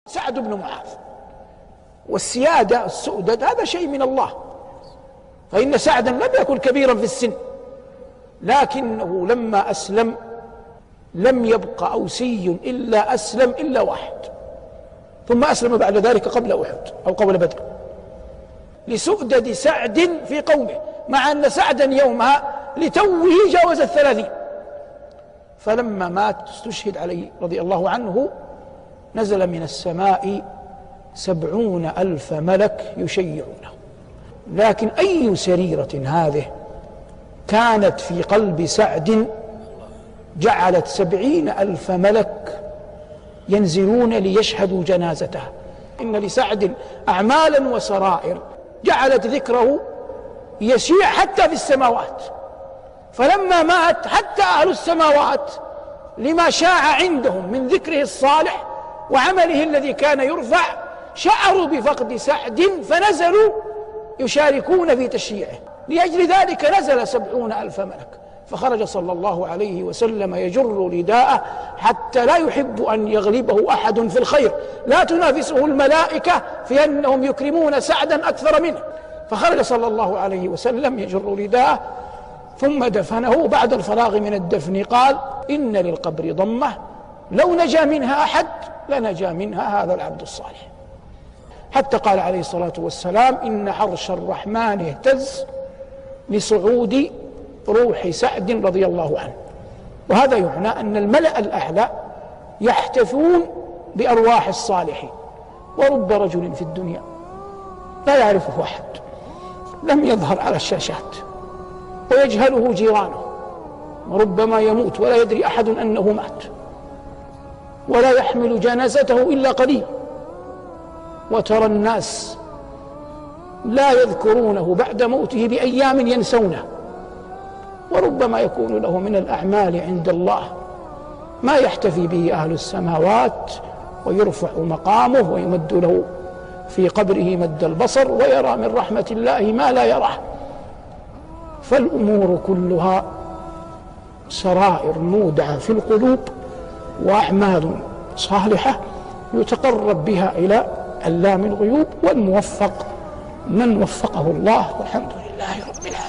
سعد بن معاذ. والسيادة السؤدد هذا شيء من الله، فإن سعدا لم يكن كبيرا في السن، لكنه لما أسلم لم يبق أوسي إلا أسلم إلا واحد، ثم أسلم بعد ذلك قبل أحد أو قبل بدر، لسؤدد سعد في قومه، مع أن سعدا يومها لتوه جاوز 30. فلما مات استشهد عليه رضي الله عنه نزل من السماء 70,000 ملك يشيعونه. لكن أي سريرة هذه كانت في قلب سعد جعلت 70,000 ملك ينزلون ليشهدوا جنازته. إن لسعد أعمالا وسرائر جعلت ذكره يشيع حتى في السماوات، فلما مات حتى أهل السماوات لما شاع عندهم من ذكره الصالح وعمله الذي كان يرفع شعروا بفقد سعد، فنزلوا يشاركون في تشييعه. لأجل ذلك نزل 70,000 ملك، فخرج صلى الله عليه وسلم يجر رداءه حتى لا يحب أن يغلبه أحد في الخير، لا تنافسه الملائكة في أنهم يكرمون سعدا أكثر منه. فخرج صلى الله عليه وسلم يجر رداءه ثم دفنه. بعد الفراغ من الدفن قال: إن للقبر ضمة لو نجا منها أحد لنجا منها هذا العبد الصالح. حتى قال عليه الصلاة والسلام: إن عرش الرحمن اهتز لصعود روح سعد رضي الله عنه. وهذا يعنى أن الملأ الأعلى يحتفون بأرواح الصالحين. ورب رجل في الدنيا لا يعرفه أحد، لم يظهر على الشاشات ويجهله جيرانه، وربما يموت ولا يدري أحد أنه مات، ولا يحمل جنازته إلا قليل، وترى الناس لا يذكرونه بعد موته بأيام ينسونه، وربما يكون له من الأعمال عند الله ما يحتفي به أهل السماوات ويرفع مقامه ويمد له في قبره مد البصر ويرى من رحمة الله ما لا يراه. فالأمور كلها سرائر مودعة في القلوب وأعمال صالحة يتقرب بها إلى علام الغيوب، والموفق من وفقه الله، والحمد لله رب العالمين.